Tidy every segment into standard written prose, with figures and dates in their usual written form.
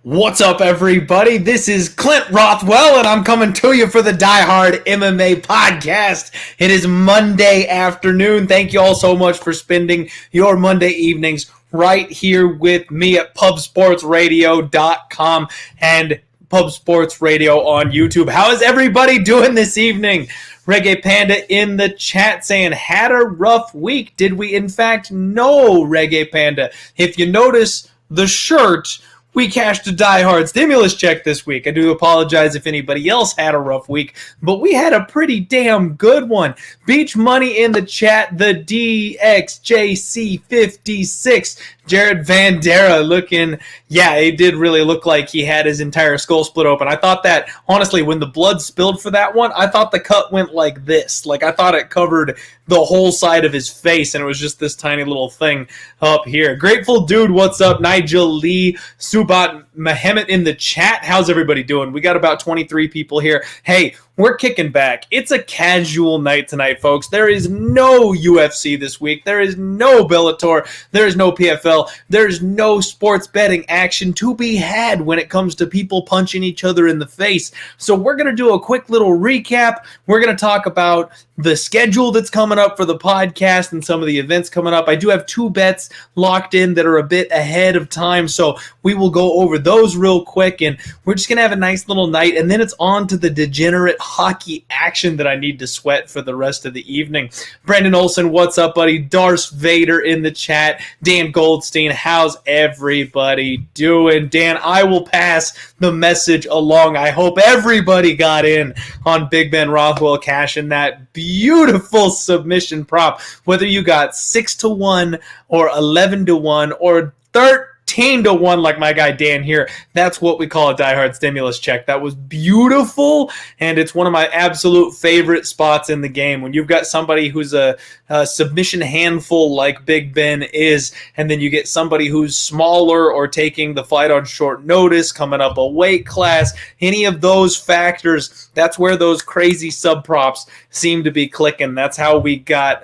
What's up, everybody? This is Clint Rothwell, and I'm coming to you for the Die Hard MMA podcast. It is Monday afternoon. Thank you all so much for spending your Monday evenings right here with me at pubsportsradio.com and Pub Sports Radio on YouTube. How is everybody doing this evening? Reggae Panda in the chat saying, had a rough week. Did we in fact know, Reggae Panda? If you notice the shirt, we cashed a Die Hard stimulus check this week. I do apologize if anybody else had a rough week, but we had a pretty damn good one. Beach Money in the chat, the DXJC56. Jared Vandera looking, yeah, it did really look like he had his entire skull split open. I thought that, honestly, when the blood spilled for that one, I thought the cut went like this. Like, I thought it covered the whole side of his face, and it was just this tiny little thing up here. Grateful Dude, what's up? Nigel Lee, Subat Mehmet in the chat. How's everybody doing? We got about 23 people here. Hey, we're kicking back. It's a casual night tonight, folks. There is no UFC this week. There is no Bellator. There is no PFL. There's no sports betting action to be had when it comes to people punching each other in the face. So we're going to do a quick little recap. We're going to talk about the schedule that's coming up for the podcast and some of the events coming up. I do have two bets locked in that are a bit ahead of time, so we will go over those real quick, and we're just going to have a nice little night, and then it's on to the degenerate hockey action that I need to sweat for the rest of the evening. Brendan Olson, what's up, buddy? Darth Vader in the chat. Dan Goldstein, how's everybody doing? Dan, I will pass the message along. I hope everybody got in on Big Ben Rothwell cashing that beautiful submission prop, whether you got 6-1 or 11-1 or 13-1 like my guy Dan here. That's what we call a Die Hard stimulus check. That was beautiful, and it's one of my absolute favorite spots in the game. When you've got somebody who's a submission handful like Big Ben is, and then you get somebody who's smaller or taking the fight on short notice, coming up a weight class, any of those factors, that's where those crazy sub props seem to be clicking. That's how we got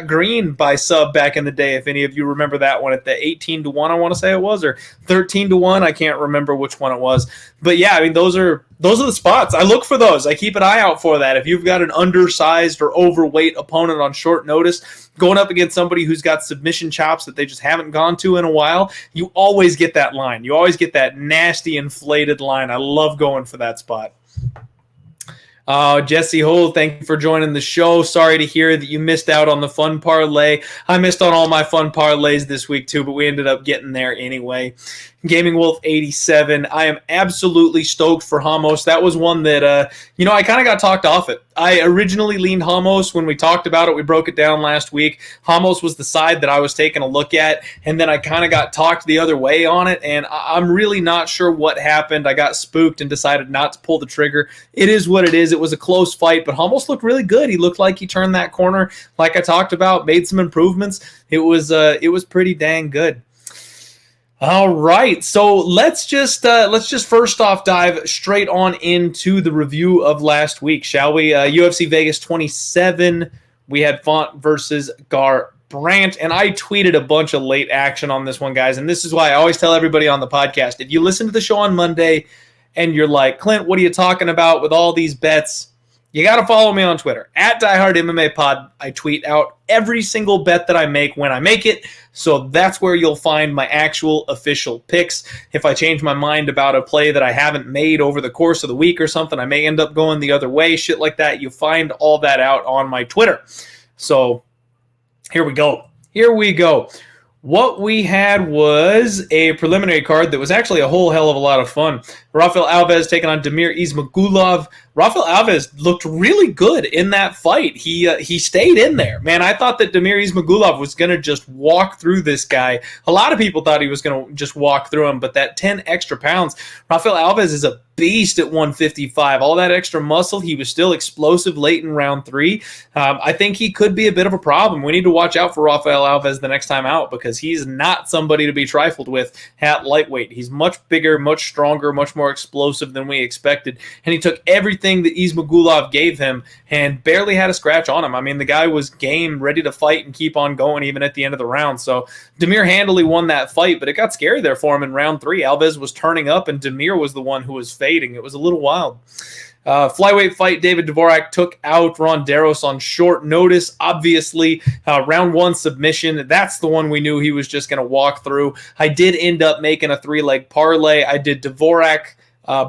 Green by sub back in the day. If any of you remember that one at the 18-1, I want to say it was, or 13-1. I can't remember which one it was. But yeah, I mean, those are the spots. I look for those. I keep an eye out for that. If you've got an undersized or overweight opponent on short notice going up against somebody who's got submission chops that they just haven't gone to in a while, you always get that line. You always get that nasty inflated line. I love going for that spot. Jesse Hull, thank you for joining the show. Sorry to hear that you missed out on the fun parlay. I missed on all my fun parlays this week too, but we ended up getting there anyway. Gaming Wolf 87. I am absolutely stoked for Ramos. That was one that, I kind of got talked off it. I originally leaned Ramos when we talked about it. We broke it down last week. Ramos was the side that I was taking a look at, and then I kind of got talked the other way on it, and I'm really not sure what happened. I got spooked and decided not to pull the trigger. It is what it is. It was a close fight, but Ramos looked really good. He looked like he turned that corner, like I talked about, made some improvements. It was pretty dang good. All right, so let's just first off dive straight on into the review of last week, shall we? UFC Vegas 27, we had Font versus Garbrandt, and I tweeted a bunch of late action on this one, guys, and this is why I always tell everybody on the podcast, if you listen to the show on Monday and you're like, Clint, what are you talking about with all these bets? You got to follow me on Twitter, at DieHardMMAPod. I tweet out every single bet that I make when I make it, so that's where you'll find my actual official picks. If I change my mind about a play that I haven't made over the course of the week or something, I may end up going the other way, shit like that. You find all that out on my Twitter. So here we go. What we had was a preliminary card that was actually a whole hell of a lot of fun. Rafael Alves taking on Dimir Ismagulov. Rafael Alves looked really good in that fight. He stayed in there. Man, I thought that Dimir Ismagulov was going to just walk through this guy. A lot of people thought he was going to just walk through him, but that 10 extra pounds, Rafael Alves is a beast at 155. All that extra muscle, he was still explosive late in round 3. I think he could be a bit of a problem. We need to watch out for Rafael Alves the next time out because he's not somebody to be trifled with at lightweight. He's much bigger, much stronger, much more explosive than we expected, and he took everything that Izma gave him and barely had a scratch on him. I mean, the guy was game, ready to fight and keep on going even at the end of the round. So Dimir handily won that fight, but it got scary there for him in round 3. Alves was turning up, and Dimir was the one who was fading. It was a little wild. Flyweight fight, David Dvorak took out Ronderos on short notice. Obviously, round 1 submission. That's the one we knew he was just going to walk through. I did end up making a 3-leg parlay. I did Dvorak,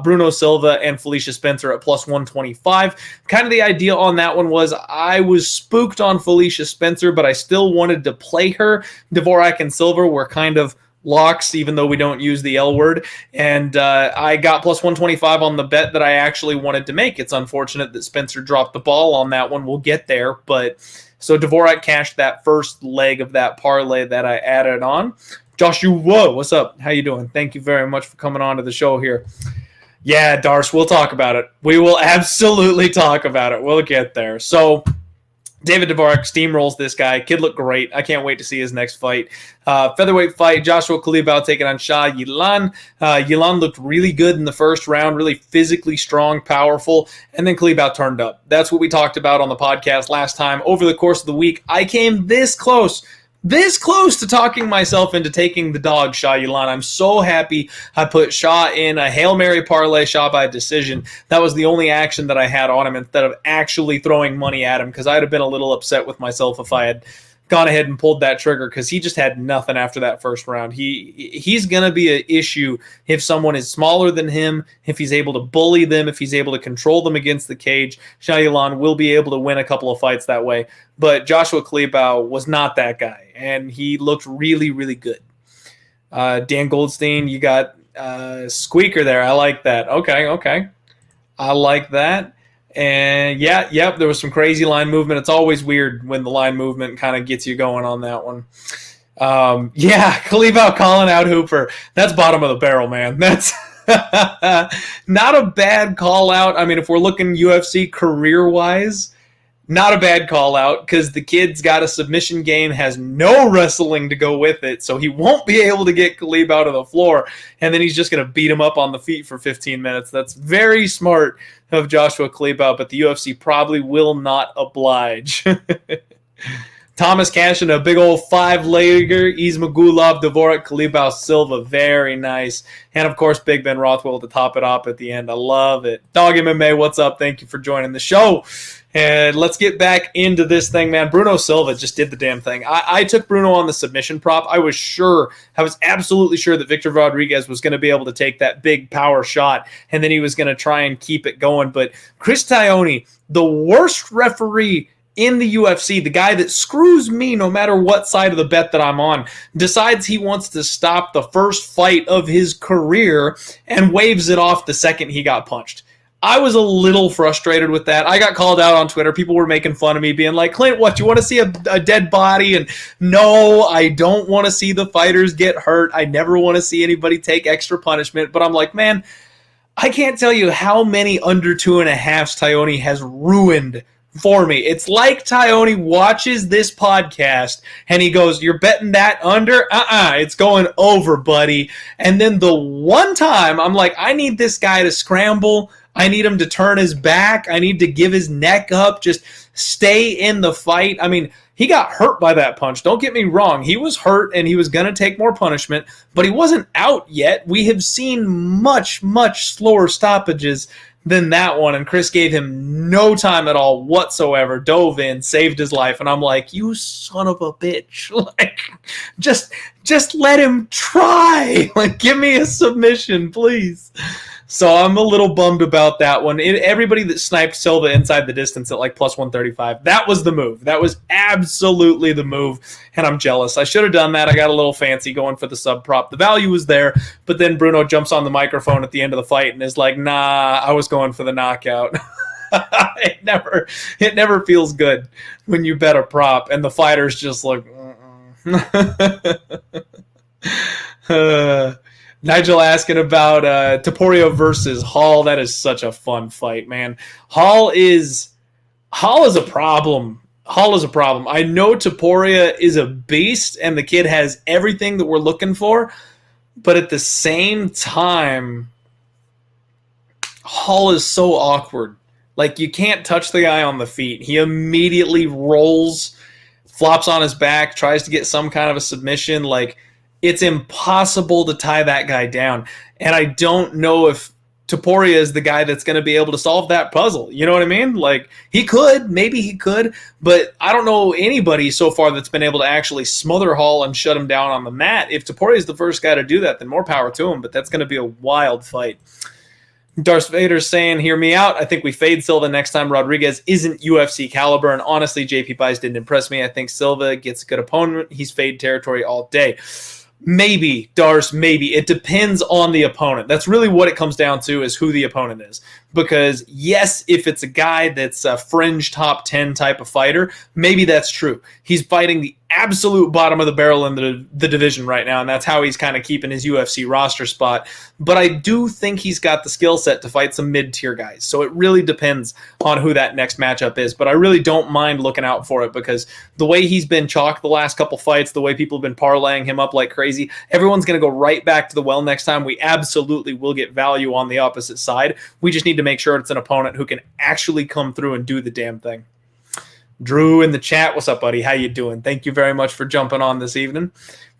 Bruno Silva, and Felicia Spencer at plus 125. Kind of the idea on that one was I was spooked on Felicia Spencer, but I still wanted to play her. Dvorak and Silva were kind of locks, even though we don't use the L word. And I got plus 125 on the bet that I actually wanted to make. It's unfortunate that Spencer dropped the ball on that one. We'll get there. But so Dvorak cashed that first leg of that parlay that I added on. Joshua, what's up? How you doing? Thank you very much for coming on to the show here. Yeah, Darce, we'll talk about it. We will absolutely talk about it. We'll get there. So David Dvorak steamrolls this guy. Kid looked great. I can't wait to see his next fight. Featherweight fight, Joshua Kalibau taking on Shah Yilan. Yilan looked really good in the first round, really physically strong, powerful, and then Kalibau turned up. That's what we talked about on the podcast last time. Over the course of the week, I came this close to talking myself into taking the dog, Shah Yilan. I'm so happy I put Shah in a Hail Mary parlay, Shah by decision. That was the only action that I had on him instead of actually throwing money at him, because I'd have been a little upset with myself if I had gone ahead and pulled that trigger, because he just had nothing after that first round. He's going to be an issue if someone is smaller than him, if he's able to bully them, if he's able to control them against the cage. Shah Yilan will be able to win a couple of fights that way. But Joshua Kalibau was not that guy, and he looked really, really good. Dan Goldstein, you got Squeaker there. I like that. Okay. I like that. And there was some crazy line movement. It's always weird when the line movement kind of gets you going on that one. Kalibau calling out Hooper. That's bottom of the barrel, man. That's not a bad call out. I mean, if we're looking UFC career-wise, not a bad call out, because the kid's got a submission game, has no wrestling to go with it, so he won't be able to get Kalibau to the floor, and then he's just going to beat him up on the feet for 15 minutes. That's very smart of Joshua Kalibau, but the UFC probably will not oblige. Thomas cashing a big old 5-legger. Izma, Dvorak, Kalibau, Silva. Very nice. And, of course, Big Ben Rothwell to top it up at the end. I love it. Dog MMA, what's up? Thank you for joining the show. And let's get back into this thing, man. Bruno Silva just did the damn thing. I took Bruno on the submission prop. I was absolutely sure that Victor Rodriguez was going to be able to take that big power shot, and then he was going to try and keep it going. But Chris Taglioni, the worst referee in the UFC, the guy that screws me no matter what side of the bet that I'm on, decides he wants to stop the first fight of his career and waves it off the second he got punched. I was a little frustrated with that. I got called out on Twitter. People were making fun of me, being like, Clint, what, you want to see a dead body? And no, I don't want to see the fighters get hurt. I never want to see anybody take extra punishment. But I'm like, man, I can't tell you how many under 2.5s Taglioni has ruined for me. It's like Taglioni watches this podcast and he goes, you're betting that under? It's going over, buddy. And then the one time I'm like, I need this guy to scramble. I need him to turn his back. I need to give his neck up. Just stay in the fight. I mean, he got hurt by that punch. Don't get me wrong. He was hurt and he was going to take more punishment, but he wasn't out yet. We have seen much, much slower stoppages than that one, and Chris gave him no time at all whatsoever, dove in, saved his life, and I'm like, you son of a bitch. Like, just let him try. Like, give me a submission, please. So I'm a little bummed about that one. Everybody that sniped Silva inside the distance at like plus 135, that was the move. That was absolutely the move, and I'm jealous. I should have done that. I got a little fancy going for the sub prop. The value was there, but then Bruno jumps on the microphone at the end of the fight and is like, nah, I was going for the knockout. It never feels good when you bet a prop and the fighter's just like, Nigel asking about Toporio versus Hall. That is such a fun fight, man. Hall is a problem. Hall is a problem. I know Toporia is a beast, and the kid has everything that we're looking for, but at the same time, Hall is so awkward. Like, you can't touch the guy on the feet. He immediately rolls, flops on his back, tries to get some kind of a submission. Like, it's impossible to tie that guy down. And I don't know if Toporia is the guy that's going to be able to solve that puzzle. You know what I mean? Like, he could, maybe he could, but I don't know anybody so far that's been able to actually smother Hall and shut him down on the mat. If Toporia is the first guy to do that, then more power to him, but that's going to be a wild fight. Darth Vader's saying, hear me out. I think we fade Silva next time. Rodriguez isn't UFC caliber, and honestly, JP Buys didn't impress me. I think Silva gets a good opponent. He's fade territory all day. Maybe, Darce, maybe. It depends on the opponent. That's really what it comes down to, is who the opponent is. Because, yes, if it's a guy that's a fringe top 10 type of fighter, maybe that's true. He's fighting the absolute bottom of the barrel in the division right now, and that's how he's kind of keeping his UFC roster spot. But I do think he's got the skill set to fight some mid-tier guys. So it really depends on who that next matchup is. But I really don't mind looking out for it, because the way he's been chalked the last couple fights, the way people have been parlaying him up like crazy, everyone's going to go right back to the well next time. We absolutely will get value on the opposite side. We just need to make sure it's an opponent who can actually come through and do the damn thing. Drew in the chat, what's up, buddy? How you doing? Thank you very much for jumping on this evening.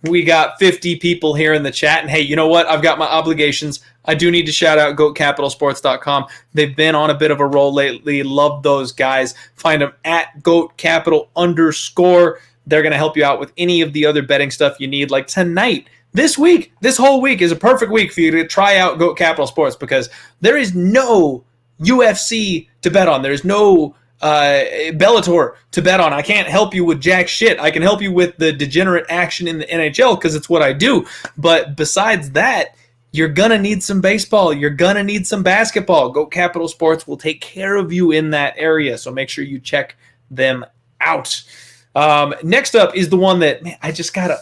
We got 50 people here in the chat, and hey, you know what? I've got my obligations. I do need to shout out GoatCapitalSports.com. They've been on a bit of a roll lately. Love those guys. Find them at GoatCapital_. They're going to help you out with any of the other betting stuff you need. Like tonight, this week, this whole week is a perfect week for you to try out Goat Capital Sports, because there is no UFC to bet on. There's no Bellator to bet on. I can't help you with jack shit. I can help you with the degenerate action in the NHL, because it's what I do. But besides that, you're going to need some baseball. You're going to need some basketball. Goat Capital Sports will take care of you in that area, so make sure you check them out. Next up is the one that, man, I just got to...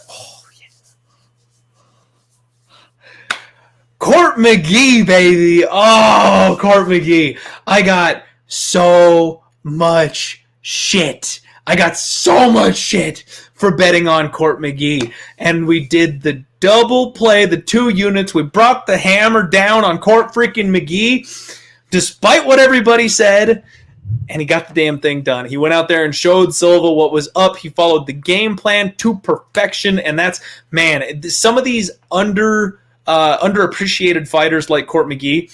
Court McGee, baby. Oh, Court McGee. I got so much shit. I got so much shit for betting on Court McGee. And we did the double play, the 2 units. We brought the hammer down on Court freaking McGee, despite what everybody said. And he got the damn thing done. He went out there and showed Silva what was up. He followed the game plan to perfection. And that's, man, some of these underappreciated fighters like Court McGee,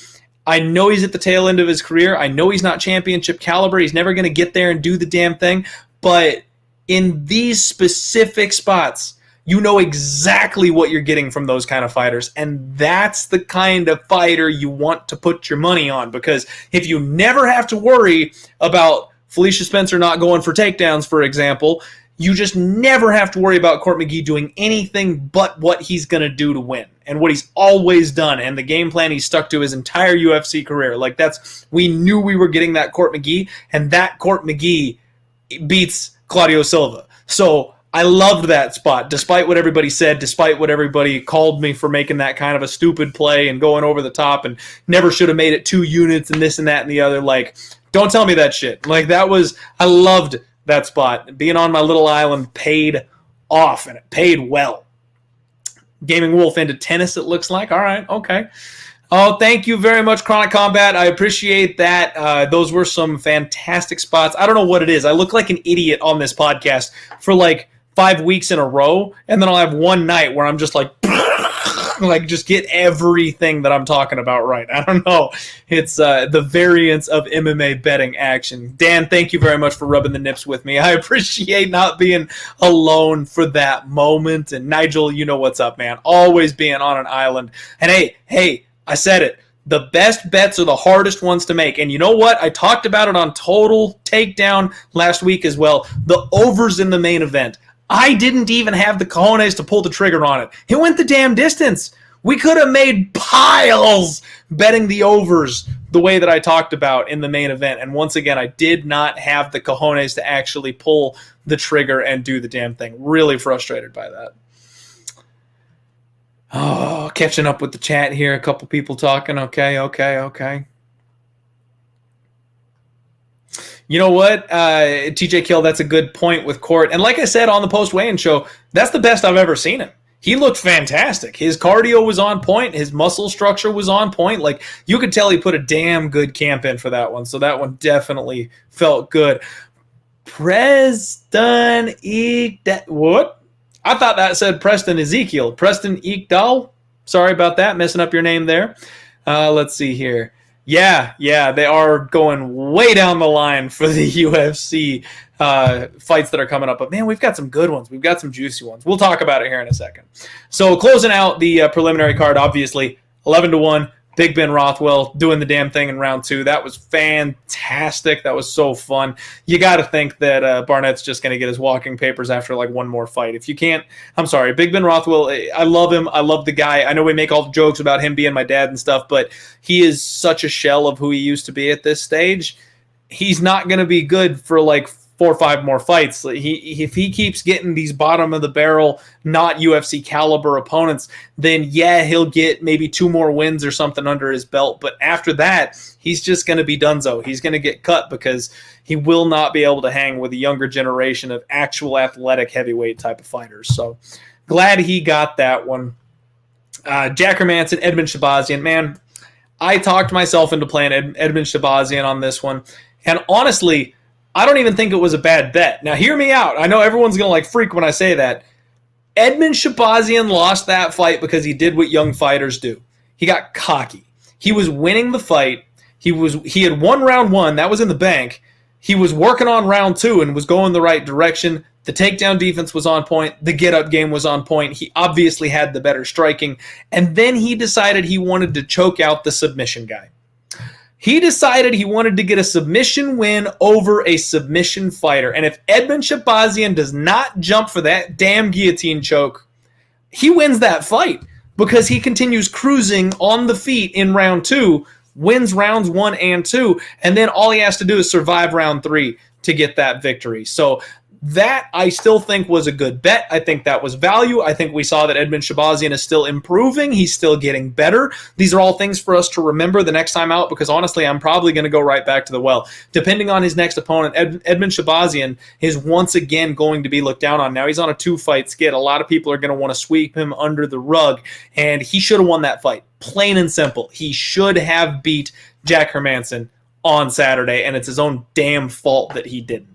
I know he's at the tail end of his career. I know he's not championship caliber. He's never going to get there and do the damn thing. But in these specific spots, you know exactly what you're getting from those kind of fighters. And that's the kind of fighter you want to put your money on. Because if you never have to worry about Felicia Spencer not going for takedowns, for example, you just never have to worry about Court McGee doing anything but what he's going to do to win, and what he's always done, and the game plan he's stuck to his entire UFC career. Like, we knew we were getting that Court McGee, and that Court McGee beats Claudio Silva. So I loved that spot, despite what everybody said, despite what everybody called me for making that kind of a stupid play and going over the top and never should have made it 2 units and this and that and the other. Like, don't tell me that shit. Like, I loved that spot. Being on my little island paid off, and it paid well. Gaming Wolf into tennis, it looks like. All right, okay. Oh, thank you very much, Chronic Combat. I appreciate that. Those were some fantastic spots. I don't know what it is. I look like an idiot on this podcast for like 5 weeks in a row, and then I'll have one night where I'm just like, like, just get everything that I'm talking about right. I don't know. It's the variance of MMA betting action. Dan, thank you very much for rubbing the nips with me. I appreciate not being alone for that moment. And Nigel, you know what's up, man. Always being on an island. And hey, I said it. The best bets are the hardest ones to make. And you know what? I talked about it on Total Takedown last week as well. The overs in the main event. I didn't even have the cojones to pull the trigger on it. It went the damn distance. We could have made piles betting the overs the way that I talked about in the main event. And once again, I did not have the cojones to actually pull the trigger and do the damn thing. Really frustrated by that. Oh, catching up with the chat here. A couple people talking. Okay. You know what, TJ Kill, that's a good point with Court. And like I said on the post-weigh-in show, that's the best I've ever seen him. He looked fantastic. His cardio was on point. His muscle structure was on point. Like, you could tell he put a damn good camp in for that one. So that one definitely felt good. Preston Eekdal. What? I thought that said Preston Ezekiel. Preston Eekdal. Sorry about that. Messing up your name there. Let's see here. Yeah, they are going way down the line for the UFC fights that are coming up. But, man, we've got some good ones. We've got some juicy ones. We'll talk about it here in a second. So, closing out the preliminary card, obviously, 11-1. Big Ben Rothwell doing the damn thing in round 2. That was fantastic. That was so fun. You got to think that Barnett's just going to get his walking papers after like one more fight. If you can't, I'm sorry. Big Ben Rothwell, I love him. I love the guy. I know we make all the jokes about him being my dad and stuff, but he is such a shell of who he used to be at this stage. He's not going to be good for like 4 or 5 more fights. If he keeps getting these bottom of the barrel, not UFC caliber opponents, then yeah, he'll get maybe 2 more wins or something under his belt. But after that, he's just going to be donezo. He's going to get cut because he will not be able to hang with a younger generation of actual athletic heavyweight type of fighters. So glad he got that one. Jack Hermanson, Edmund Shabazian. Man, I talked myself into playing Edmund Shabazian on this one. And honestly, I don't even think it was a bad bet. Now, hear me out. I know everyone's going to like freak when I say that. Edmund Shabazian lost that fight because he did what young fighters do. He got cocky. He was winning the fight. He had won round 1. That was in the bank. He was working on round 2 and was going the right direction. The takedown defense was on point. The get-up game was on point. He obviously had the better striking. And then he decided he wanted to choke out the submission guy. He decided he wanted to get a submission win over a submission fighter. And if Edmund Shabazian does not jump for that damn guillotine choke, he wins that fight because he continues cruising on the feet in round 2, wins rounds 1 and 2, and then all he has to do is survive round 3 to get that victory. So that I still think was a good bet. I think that was value. I think we saw that Edmund Shabazian is still improving. He's still getting better. These are all things for us to remember the next time out because honestly, I'm probably going to go right back to the well. Depending on his next opponent, Edmund Shabazian is once again going to be looked down on. Now he's on a 2-fight skid. A lot of people are going to want to sweep him under the rug, and he should have won that fight. Plain and simple. He should have beat Jack Hermanson on Saturday, and it's his own damn fault that he didn't.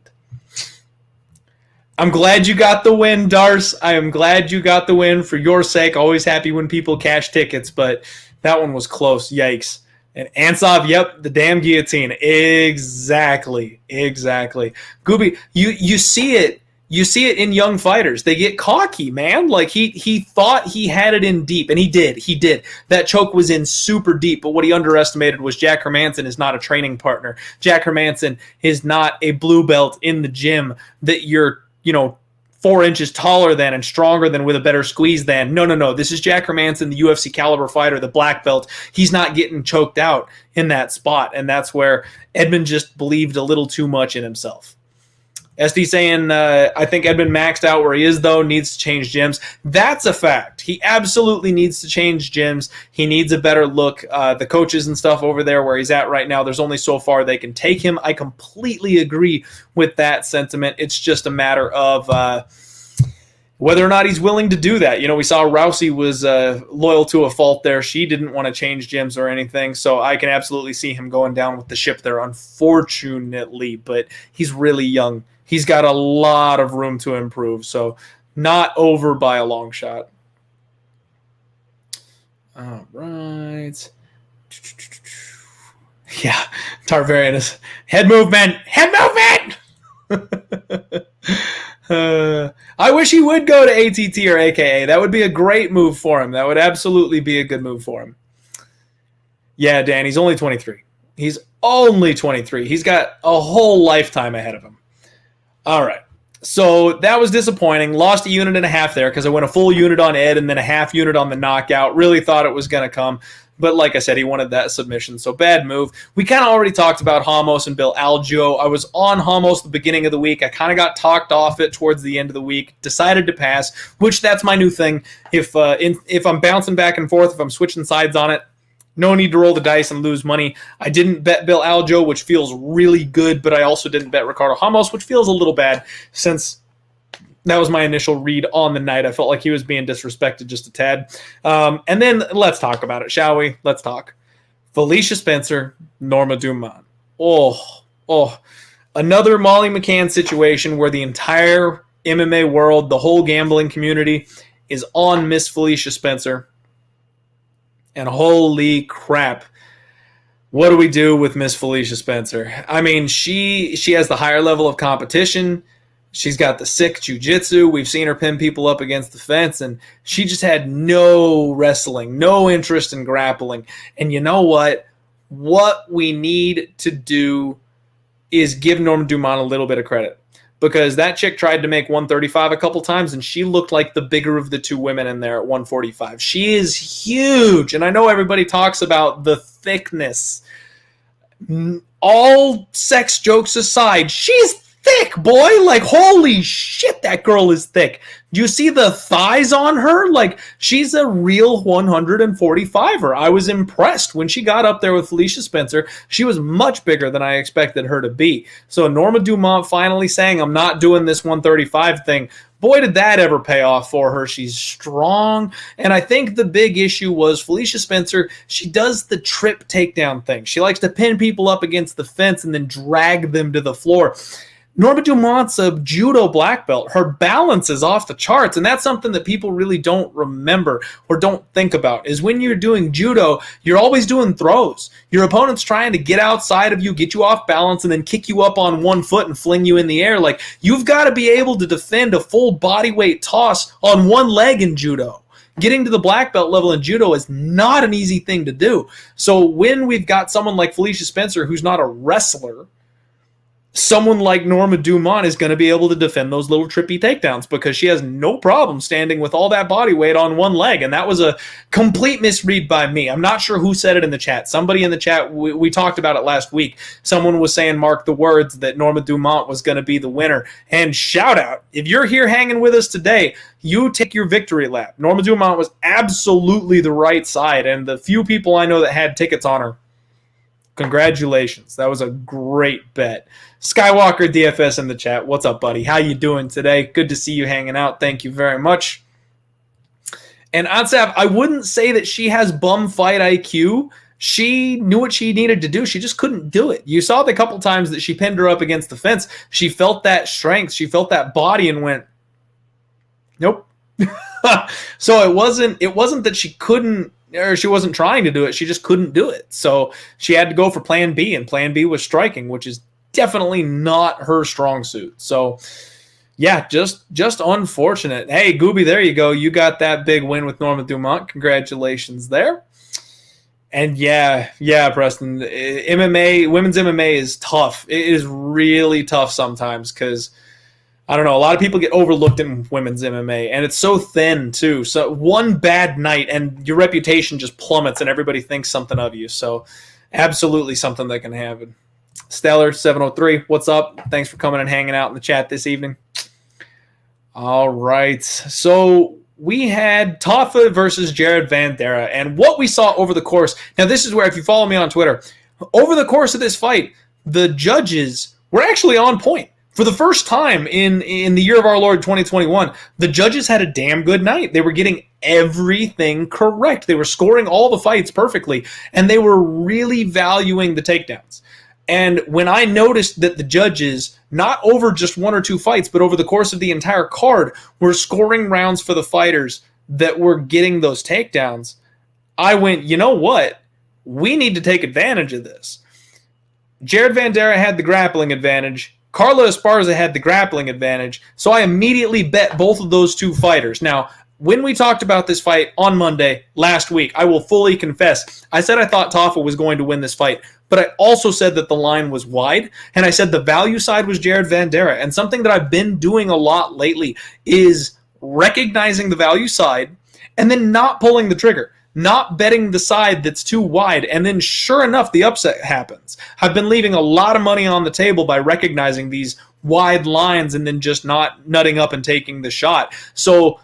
I'm glad you got the win, Darce. I am glad you got the win for your sake. Always happy when people cash tickets, but that one was close. Yikes. And Ansov, yep, the damn guillotine. Exactly. Gooby, you see it. You see it in young fighters. They get cocky, man. Like he thought he had it in deep, and he did. That choke was in super deep, but what he underestimated was Jack Hermanson is not a training partner. Jack Hermanson is not a blue belt in the gym that you're 4 inches taller than and stronger than with a better squeeze than. No. This is Jack Hermanson, the UFC caliber fighter, the black belt. He's not getting choked out in that spot, and that's where Edmund just believed a little too much in himself. SD saying, I think Edmund maxed out where he is, though, needs to change gyms. That's a fact. He absolutely needs to change gyms. He needs a better look. The coaches and stuff over there where he's at right now, there's only so far they can take him. I completely agree with that sentiment. It's just a matter of whether or not he's willing to do that. We saw Rousey was loyal to a fault there. She didn't want to change gyms or anything, so I can absolutely see him going down with the ship there, unfortunately, but he's really young. He's got a lot of room to improve, so not over by a long shot. All right. Yeah, Tarvarian is head movement. I wish he would go to ATT or AKA. That would be a great move for him. That would absolutely be a good move for him. Yeah, Dan, he's only 23. He's only 23. He's got a whole lifetime ahead of him. All right. So that was disappointing. Lost a unit and a half there because I went a full unit on Ed and then a half unit on the knockout. Really thought it was going to come. But like I said, he wanted that submission, so bad move. We kind of already talked about Ramos and Bill Algeo. I was on Ramos the beginning of the week. I kind of got talked off it towards the end of the week, decided to pass, which that's my new thing. If I'm bouncing back and forth, if I'm switching sides on it, no need to roll the dice and lose money. I didn't bet Bill Algeo, which feels really good, but I also didn't bet Ricardo Ramos, which feels a little bad since that was my initial read on the night. I felt like he was being disrespected just a tad. And then let's talk about it, shall we? Let's talk. Felicia Spencer, Norma Dumont. Oh. Another Molly McCann situation where the entire MMA world, the whole gambling community, is on Miss Felicia Spencer. And holy crap, what do we do with Miss Felicia Spencer? I mean, she has the higher level of competition. She's got the sick jiu-jitsu. We've seen her pin people up against the fence, and she just had no wrestling, no interest in grappling. And you know what? What we need to do is give Norma Dumont a little bit of credit, because that chick tried to make 135 a couple times, and she looked like the bigger of the two women in there at 145. She is huge, and I know everybody talks about the thickness. All sex jokes aside, she's thick, boy. Like, holy shit, that girl is thick. Do you see the thighs on her? Like, she's a real 145er. I was impressed when she got up there with Felicia Spencer. She was much bigger than I expected her to be. So Norma Dumont finally saying, I'm not doing this 135 thing. Boy, did that ever pay off for her. She's strong. And I think the big issue was Felicia Spencer, she does the trip takedown thing. She likes to pin people up against the fence and then drag them to the floor. Norma Dumont's a judo black belt. Her balance is off the charts, and that's something that people really don't remember or don't think about, is when you're doing judo, you're always doing throws. Your opponent's trying to get outside of you, get you off balance, and then kick you up on one foot and fling you in the air. Like, you've got to be able to defend a full body weight toss on one leg in judo. Getting to the black belt level in judo is not an easy thing to do. So when we've got someone like Felicia Spencer, who's not a wrestler, someone like Norma Dumont is going to be able to defend those little trippy takedowns, because she has no problem standing with all that body weight on one leg. And that was a complete misread by me. I'm not sure who said it in the chat. Somebody in the chat, we talked about it last week. Someone was saying, mark the words, that Norma Dumont was going to be the winner. And shout out, if you're here hanging with us today, you take your victory lap. Norma Dumont was absolutely the right side. And the few people I know that had tickets on her, congratulations. That was a great bet. Skywalker DFS in the chat. What's up, buddy? How you doing today? Good to see you hanging out. Thank you very much. And Ansab, I wouldn't say that she has bum fight IQ. She knew what she needed to do. She just couldn't do it. You saw the couple times that she pinned her up against the fence. She felt that strength. She felt that body and went, nope. So it wasn't that she couldn't, or she wasn't trying to do it. She just couldn't do it. So she had to go for plan B, and plan B was striking, which is definitely not her strong suit. So yeah, just unfortunate. Hey, Gooby, there you go. You got that big win with Norma Dumont. Congratulations there. And yeah, Preston, MMA, women's MMA is tough. It is really tough sometimes, because I don't know, a lot of people get overlooked in women's MMA, and it's so thin too. So one bad night and your reputation just plummets and everybody thinks something of you. So absolutely something that can happen. Stellar 703, what's up? Thanks for coming and hanging out in the chat this evening. All right. So we had Tafa versus Jared Vanderaa, and what we saw over the course. Now, this is where, if you follow me on Twitter, over the course of this fight, the judges were actually on point. For the first time in the year of our Lord 2021, the judges had a damn good night. They were getting everything correct. They were scoring all the fights perfectly, and they were really valuing the takedowns. And when I noticed that the judges, not over just one or two fights, but over the course of the entire card, were scoring rounds for the fighters that were getting those takedowns, I went, you know what? We need to take advantage of this. Jared Vanderaa had the grappling advantage. Carla Esparza had the grappling advantage, so I immediately bet both of those two fighters. Now, when we talked about this fight on Monday last week, I will fully confess, I said I thought Tafa was going to win this fight, but I also said that the line was wide, and I said the value side was Jared Vanderaa. And something that I've been doing a lot lately is recognizing the value side and then not pulling the trigger. not betting the side that's too wide, and then sure enough, the upset happens. I've been leaving a lot of money on the table by recognizing these wide lines and then just not nutting up and taking the shot. So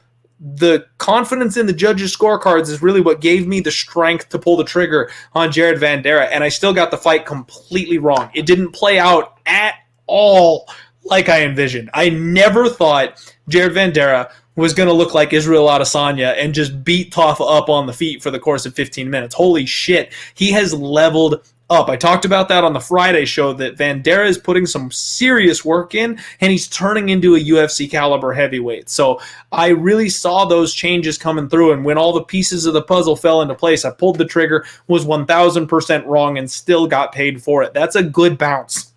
the confidence in the judges' scorecards is really what gave me the strength to pull the trigger on Jared Vanderaa, and I still got the fight completely wrong. It didn't play out at all like I envisioned. I never thought Jared Vanderaa was going to look like Israel Adesanya and just beat Tafa up on the feet for the course of 15 minutes. Holy shit, he has leveled up. I talked about that on the Friday show, that Vanderaa is putting some serious work in, and he's turning into a UFC caliber heavyweight. So I really saw those changes coming through, and when all the pieces of the puzzle fell into place, I pulled the trigger, was 1,000% wrong, and still got paid for it. That's a good bounce.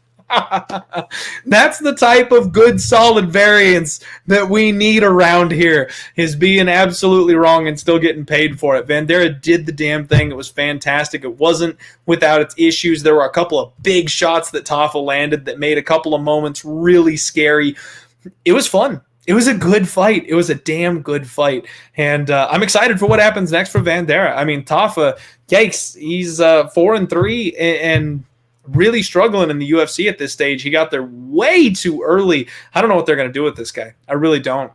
That's the type of good solid variance that we need around here, is being absolutely wrong and still getting paid for it. Vanderaa did the damn thing. It was fantastic. It wasn't without its issues. There were a couple of big shots that Tafa landed that made a couple of moments really scary. It was fun. It was a good fight. It was a damn good fight. And I'm excited for what happens next for Vanderaa. I mean, Tafa, yikes, he's 4-3 and really struggling in the UFC at this stage. He got there way too early. I don't know what they're going to do with this guy. I really don't.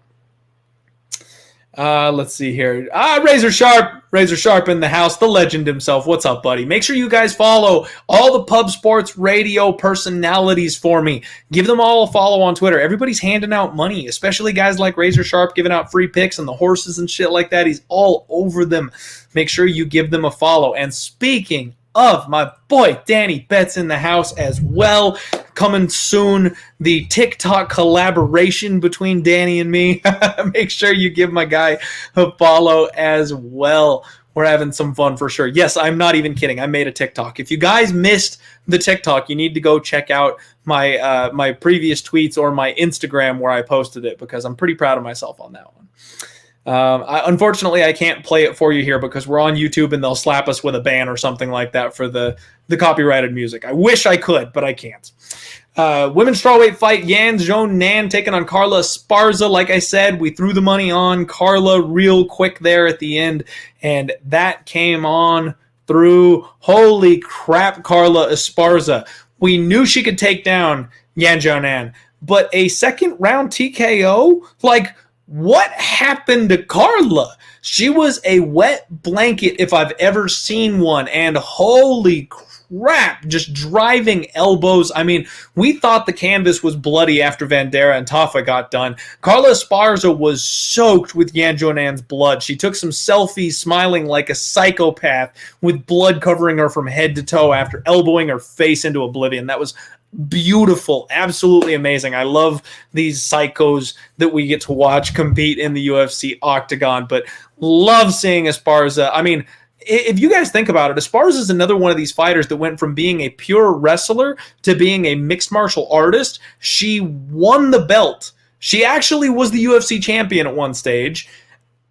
Let's see here. Razor Sharp in the house, the legend himself. What's up, buddy? Make sure you guys follow all the Pub Sports Radio personalities for me. Give them all a follow on Twitter. Everybody's handing out money, especially guys like Razor Sharp giving out free picks and the horses and shit like that. He's all over them. Make sure you give them a follow. And speaking of my boy Danny Betts in the house as well. Coming soon, the TikTok collaboration between Danny and me. Make sure you give my guy a follow as well. We're having some fun for sure. Yes, I'm not even kidding. I made a TikTok. If you guys missed the TikTok, you need to go check out my my previous tweets or my Instagram where I posted it, because I'm pretty proud of myself on that one. Unfortunately, I can't play it for you here because we're on YouTube and they'll slap us with a ban or something like that for the copyrighted music. I wish I could, but I can't. Women's strawweight fight, Zhong Nan taking on Carla Esparza. Like I said, we threw the money on Carla real quick there at the end, and that came on through. Holy crap, Carla Esparza. We knew she could take down Zhong Nan, but a second round TKO? Like, what happened to Carla? She was a wet blanket if I've ever seen one, and holy crap, just driving elbows. I mean, we thought the canvas was bloody after Vanderaa and Tafa got done. Carla Esparza was soaked with Zhong Nan's blood. She took some selfies smiling like a psychopath with blood covering her from head to toe after elbowing her face into oblivion. That was beautiful, absolutely amazing. I love these psychos that we get to watch compete in the UFC octagon, but love seeing Esparza. I mean, if you guys think about it, Esparza is another one of these fighters that went from being a pure wrestler to being a mixed martial artist. She won the belt. She actually was the UFC champion at one stage,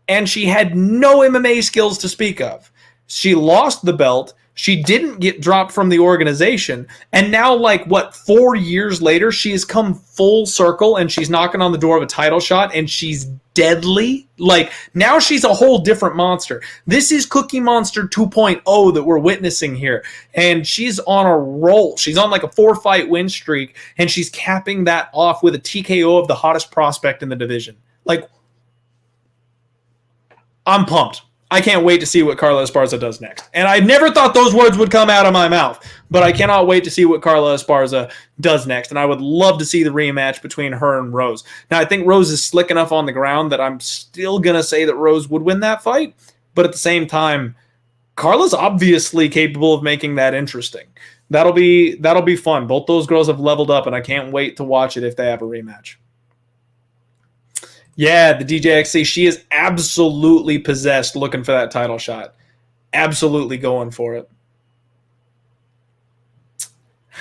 and she had no MMA skills to speak of. She lost the belt. She didn't get dropped from the organization. And now, 4 years later, she has come full circle and she's knocking on the door of a title shot and she's deadly. Now she's a whole different monster. This is Cookie Monster 2.0 that we're witnessing here. And she's on a roll. She's on a 4-fight win streak, and she's capping that off with a TKO of the hottest prospect in the division. I'm pumped. I can't wait to see what Carla Esparza does next. And I never thought those words would come out of my mouth, but I cannot wait to see what Carla Esparza does next. And I would love to see the rematch between her and Rose. Now, I think Rose is slick enough on the ground that I'm still going to say that Rose would win that fight. But at the same time, Carla's obviously capable of making that interesting. That'll be fun. Both those girls have leveled up, and I can't wait to watch it if they have a rematch. Yeah, the DJXC, she is absolutely possessed looking for that title shot. Absolutely going for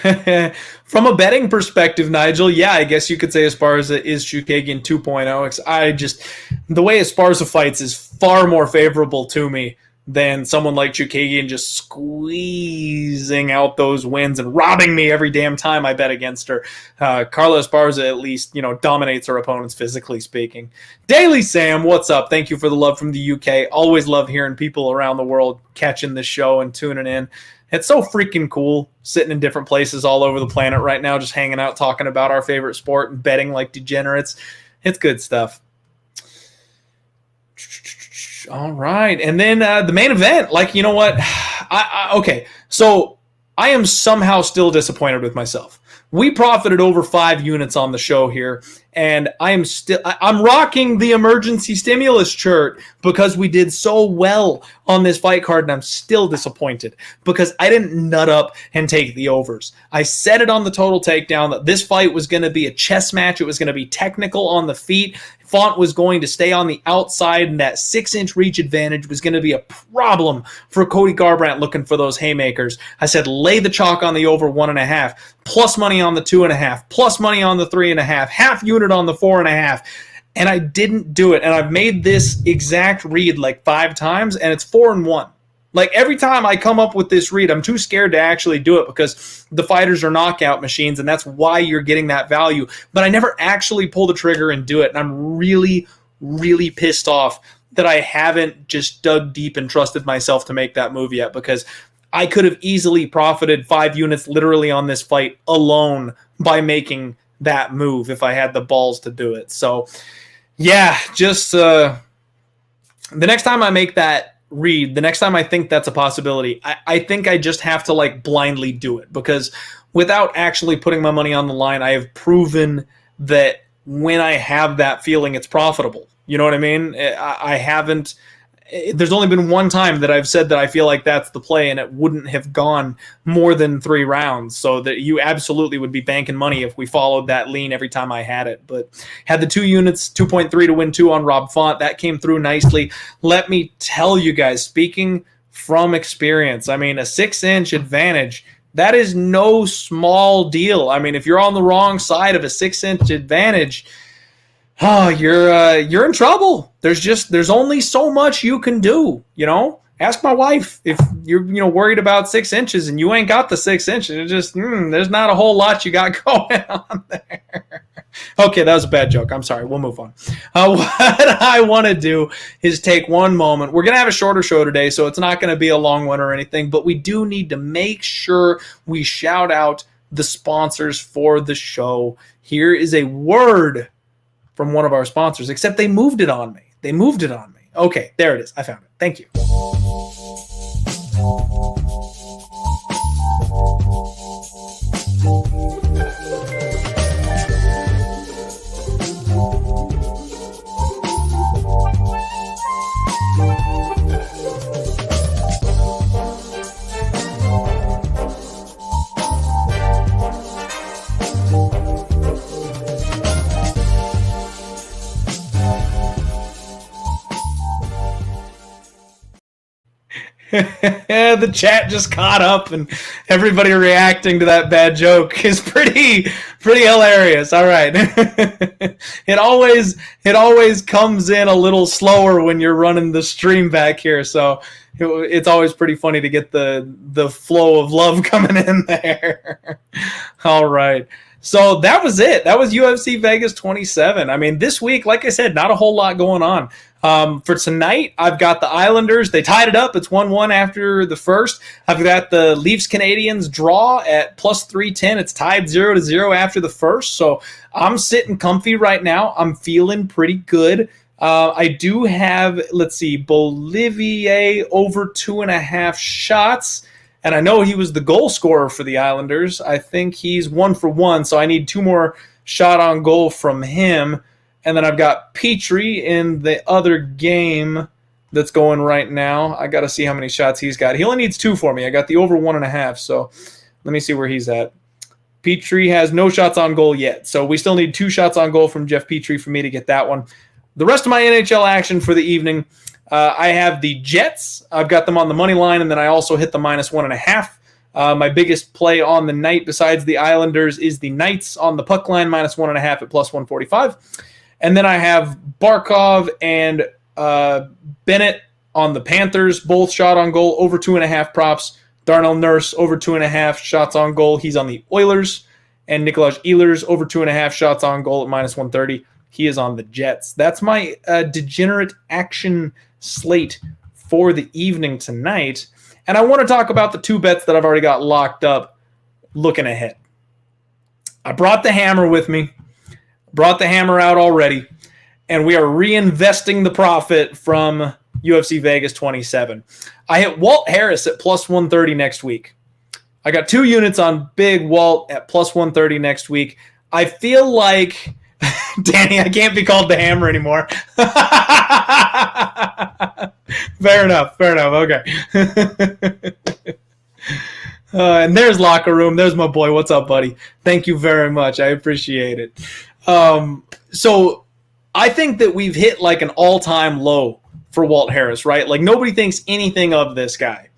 it. From a betting perspective, Nigel, yeah, I guess you could say Esparza is Chookagian 2.0. The way Esparza fights is far more favorable to me than someone like Chukagian just squeezing out those wins and robbing me every damn time I bet against her. Carla Esparza at least, dominates her opponents physically speaking. Daily Sam, what's up? Thank you for the love from the UK. Always love hearing people around the world catching the show and tuning in. It's so freaking cool sitting in different places all over the planet right now, just hanging out, talking about our favorite sport and betting like degenerates. It's good stuff. All right. And then the main event, you know what? Okay. So I am somehow still disappointed with myself. We profited over 5 units on the show here, and I'm rocking the emergency stimulus shirt because we did so well on this fight card, and I'm still disappointed because I didn't nut up and take the overs. I said it on the Total Takedown that this fight was going to be a chess match. It was going to be technical on the feet. Font was going to stay on the outside, and that 6-inch reach advantage was going to be a problem for Cody Garbrandt looking for those haymakers. I said lay the chalk on the over 1.5, plus money on the 2.5, plus money on the 3.5, half unit on the 4.5, and I didn't do it. And I've made this exact read 5 times, and it's 4-1. Every time I come up with this read, I'm too scared to actually do it because the fighters are knockout machines, and that's why you're getting that value. But I never actually pull the trigger and do it, and I'm really, really pissed off that I haven't just dug deep and trusted myself to make that move yet, because I could have easily profited 5 units literally on this fight alone by making that move if I had the balls to do it. So, yeah, just the next time I make that read, the next time I think that's a possibility, I think I just have to blindly do it, because without actually putting my money on the line, I have proven that when I have that feeling, it's profitable. You know what I mean? I haven't. There's only been one time that I've said that I feel like that's the play, and it wouldn't have gone more than 3 rounds. So that you absolutely would be banking money if we followed that lean every time I had it. But had the 2 units, 2.3 to win 2 on Rob Font. That came through nicely. Let me tell you guys, speaking from experience, a 6-inch advantage, that is no small deal. If you're on the wrong side of a 6-inch advantage, you're in trouble. There's only so much you can do, Ask my wife if you're worried about 6 inches and you ain't got the 6 inches. It's just there's not a whole lot you got going on there. Okay, that was a bad joke. I'm sorry. We'll move on. What I want to do is take one moment. We're gonna have a shorter show today, so it's not gonna be a long one or anything. But we do need to make sure we shout out the sponsors for the show. Here is a word from one of our sponsors, except they moved it on me. Okay, there it is. I found it. Thank you. The chat just caught up, and everybody reacting to that bad joke is pretty hilarious. All right. It always comes in a little slower when you're running the stream back here, so it's always pretty funny to get the flow of love coming in there. All right. So that was it. That was UFC Vegas 27. This week, like I said, not a whole lot going on. For tonight, I've got the Islanders. They tied it up. It's 1-1 after the first. I've got the Leafs Canadians draw at plus 310. It's tied 0-0 after the first. So I'm sitting comfy right now. I'm feeling pretty good. I do have, Bolivia over 2.5 shots. And I know he was the goal scorer for the Islanders. I think he's 1 for 1, so I need 2 more shot on goal from him. And then I've got Petrie in the other game that's going right now. I got to see how many shots he's got. He only needs 2 for me. I got the over 1.5, so let me see where he's at. Petrie has no shots on goal yet, so we still need 2 shots on goal from Jeff Petrie for me to get that one. The rest of my NHL action for the evening, I have the Jets. I've got them on the money line, and then I also hit the minus 1.5. My biggest play on the night besides the Islanders is the Knights on the puck line, minus 1.5 at plus 145. And then I have Barkov and Bennett on the Panthers, both shot on goal, over 2.5 props. Darnell Nurse, over 2.5 shots on goal. He's on the Oilers. And Nikolaj Ehlers, over 2.5 shots on goal at -130. He is on the Jets. That's my degenerate action slate for the evening tonight. And I want to talk about the 2 bets that I've already got locked up looking ahead. I brought the hammer with me. Brought the hammer out already. And we are reinvesting the profit from UFC Vegas 27. I hit Walt Harris at +130 next week. I got 2 units on Big Walt at +130 next week. I feel like, Danny, I can't be called the hammer anymore. Fair enough. Okay. And there's Locker Room. There's my boy. What's up, buddy? Thank you very much. I appreciate it. So I think that we've hit like an all-time low for Walt Harris, right? Like nobody thinks anything of this guy.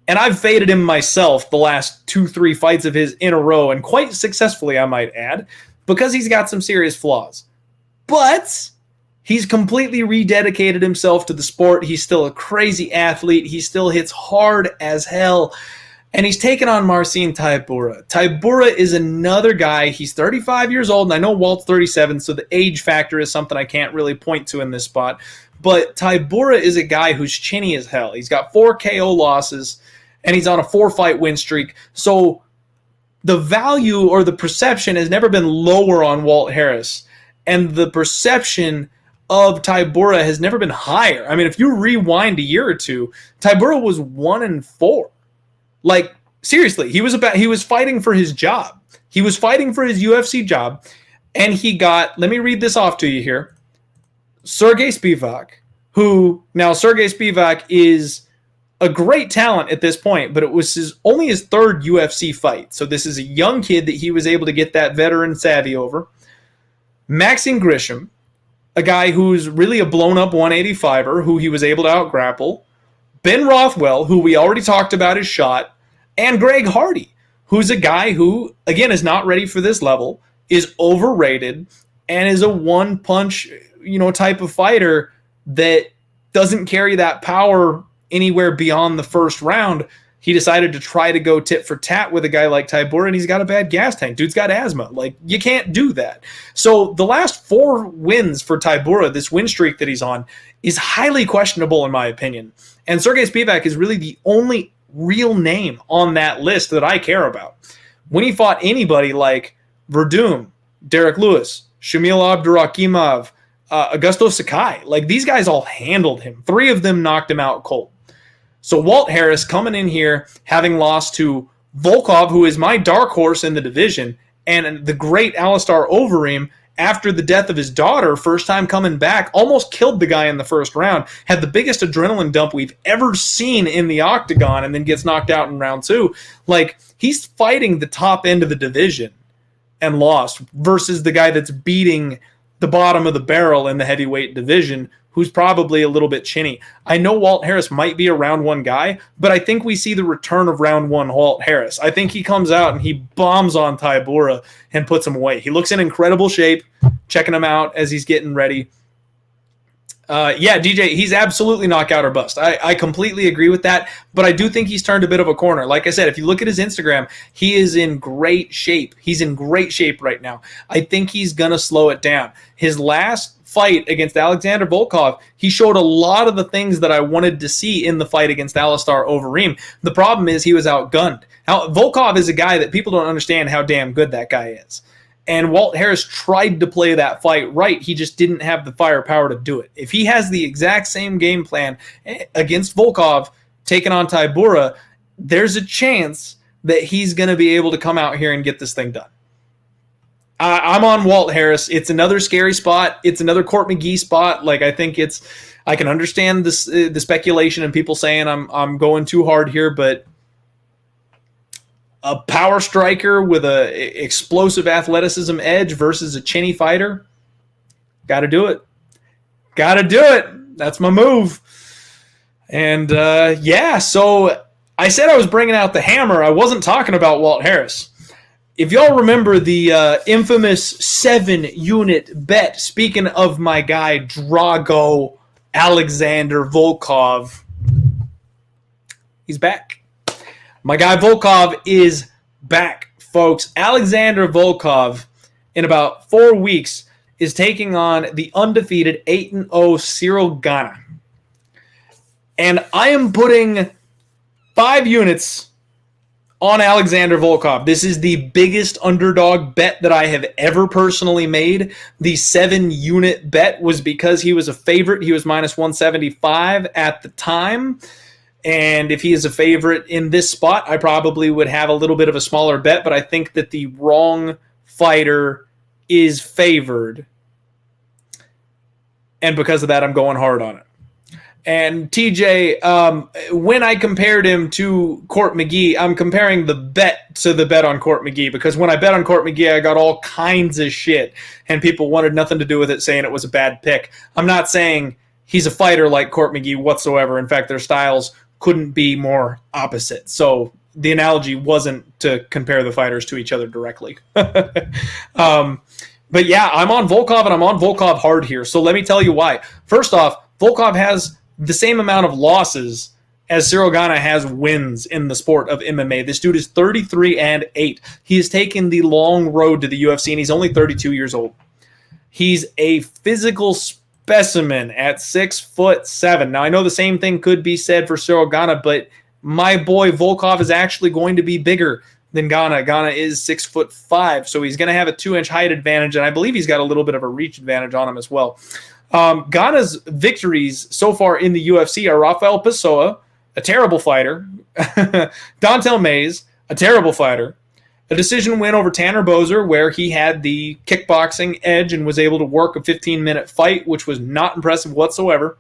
And I've faded him myself the last 2-3 fights of his in a row, and quite successfully, I might add, because he's got some serious flaws. But he's completely rededicated himself to the sport. He's still a crazy athlete. He still hits hard as hell. And he's taken on Marcin Tybura. Tybura is another guy. He's 35 years old, and I know Walt's 37, so the age factor is something I can't really point to in this spot. But Tybura is a guy who's chinny as hell. He's got 4 KO losses, and he's on a 4-fight win streak. So the value or the perception has never been lower on Walt Harris, and the perception of Tybura has never been higher. I mean, if you rewind a year or two, Tybura was 1-4. Like, seriously, he was fighting for his job. He was fighting for his UFC job, and he got, let me read this off to you here, Sergey Spivak, who, now Sergey Spivak is a great talent at this point, but it was only his 3rd UFC fight. So this is a young kid that he was able to get that veteran savvy over. Maxim Grisham, a guy who's really a blown-up 185er, who he was able to out-grapple. Ben Rothwell, who we already talked about his shot. And Greg Hardy, who's a guy who, again, is not ready for this level, is overrated, and is a one-punch, type of fighter that doesn't carry that power anywhere beyond the first round. He decided to try to go tit for tat with a guy like Tybura, and he's got a bad gas tank. Dude's got asthma. Like, you can't do that. So the last 4 wins for Tybura, this win streak that he's on, is highly questionable in my opinion. And Sergey Spivak is really the only real name on that list that I care about. When he fought anybody like Verdum, Derek Lewis, Shamil Abdurakhimov, Augusto Sakai, like these guys all handled him. 3 of them knocked him out cold. So Walt Harris coming in here, having lost to Volkov, who is my dark horse in the division, and the great Alistair Overeem, after the death of his daughter, first time coming back, almost killed the guy in the first round, had the biggest adrenaline dump we've ever seen in the octagon, and then gets knocked out in round 2. Like, he's fighting the top end of the division and lost, versus the guy that's beating the bottom of the barrel in the heavyweight division, who's probably a little bit chinny. I know Walt Harris might be a round 1 guy, but I think we see the return of round 1 Walt Harris. I think he comes out and he bombs on Tybura and puts him away. He looks in incredible shape, checking him out as he's getting ready. DJ, he's absolutely knockout or bust. I completely agree with that, but I do think he's turned a bit of a corner. Like I said, if you look at his Instagram, he is in great shape. He's in great shape right now. I think he's going to slow it down. His last fight against Alexander Volkov, he showed a lot of the things that I wanted to see in the fight against Alistair Overeem. The problem is he was outgunned. Volkov is a guy that people don't understand how damn good that guy is. And Walt Harris tried to play that fight right. He just didn't have the firepower to do it. If he has the exact same game plan against Volkov, taking on Tybura, there's a chance that he's going to be able to come out here and get this thing done. I'm on Walt Harris. It's another scary spot. It's another Court McGee spot. Like, I think I can understand this, the speculation and people saying I'm going too hard here, but a power striker with a explosive athleticism edge versus a chinny fighter, got to do it. Got to do it. That's my move. And so I said I was bringing out the hammer. I wasn't talking about Walt Harris. If y'all remember the infamous 7-unit bet, speaking of my guy Drago Alexander Volkov. He's back. My guy Volkov is back, folks. Alexander Volkov, in about 4 weeks, is taking on the undefeated 8-0 Cyril Gane. And I am putting 5 units on Alexander Volkov. This is the biggest underdog bet that I have ever personally made. The 7-unit bet was because he was a favorite. He was minus 175 at the time. And if he is a favorite in this spot, I probably would have a little bit of a smaller bet, but I think that the wrong fighter is favored. And because of that, I'm going hard on it. And TJ, when I compared him to Court McGee, I'm comparing the bet to the bet on Court McGee, because when I bet on Court McGee, I got all kinds of shit, and people wanted nothing to do with it, saying it was a bad pick. I'm not saying he's a fighter like Court McGee whatsoever. In fact, their styles couldn't be more opposite. So the analogy wasn't to compare the fighters to each other directly. But yeah, I'm on Volkov, and I'm on Volkov hard here. So let me tell you why. First off, Volkov has the same amount of losses as Cyril Gane has wins in the sport of MMA. This dude is 33-8. He has taken the long road to the UFC, and he's only 32 years old. He's a physical specimen at 6'7". Now, I know the same thing could be said for Cyril Gane, but my boy Volkov is actually going to be bigger than Gane. Gane is 6'5", so he's going to have a 2-inch height advantage, and I believe he's got a little bit of a reach advantage on him as well. Gane's victories so far in the UFC are Rafael Pessoa, a terrible fighter, Dontel Mays, a terrible fighter, a decision win over Tanner Boser, where he had the kickboxing edge and was able to work a 15-minute fight, which was not impressive whatsoever,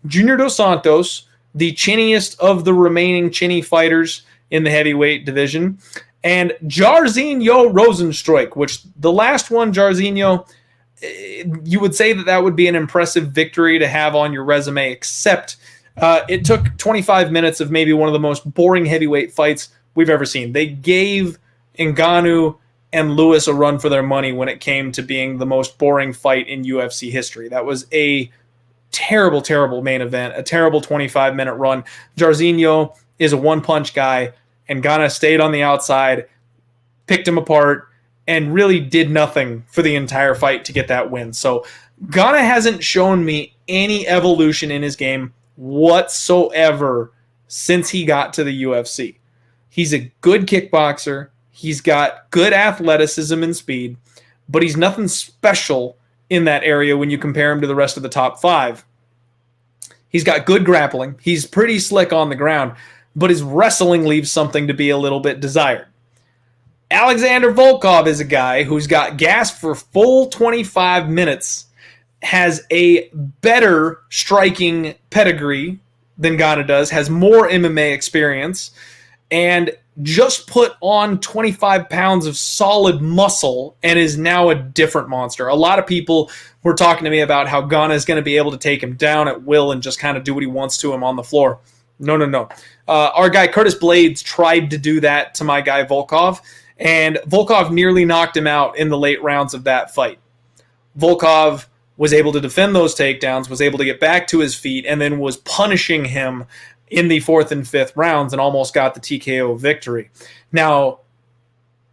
Junior Dos Santos, the chinniest of the remaining chinny fighters in the heavyweight division, and Jairzinho Rozenstruik, which the last one, Jairzinho, you would say that would be an impressive victory to have on your resume, except it took 25 minutes of maybe one of the most boring heavyweight fights we've ever seen. They gave Ngannou and Lewis a run for their money when it came to being the most boring fight in UFC history. That was a terrible, terrible main event, a terrible 25-minute run. Jairzinho is a one-punch guy, and Gane stayed on the outside, picked him apart, and really did nothing for the entire fight to get that win. So Gane hasn't shown me any evolution in his game whatsoever since he got to the UFC. He's a good kickboxer. He's got good athleticism and speed, but he's nothing special in that area when you compare him to the rest of the top 5. He's got good grappling. He's pretty slick on the ground, but his wrestling leaves something to be a little bit desired. Alexander Volkov is a guy who's got gas for full 25 minutes, has a better striking pedigree than Gane does, has more MMA experience, and just put on 25 pounds of solid muscle and is now a different monster. A lot of people were talking to me about how Gane is going to be able to take him down at will and just kind of do what he wants to him on the floor. No. Our guy Curtis Blades tried to do that to my guy Volkov, and Volkov nearly knocked him out in the late rounds of that fight. Volkov was able to defend those takedowns, was able to get back to his feet, and then was punishing him in the 4th and 5th rounds and almost got the TKO victory. Now,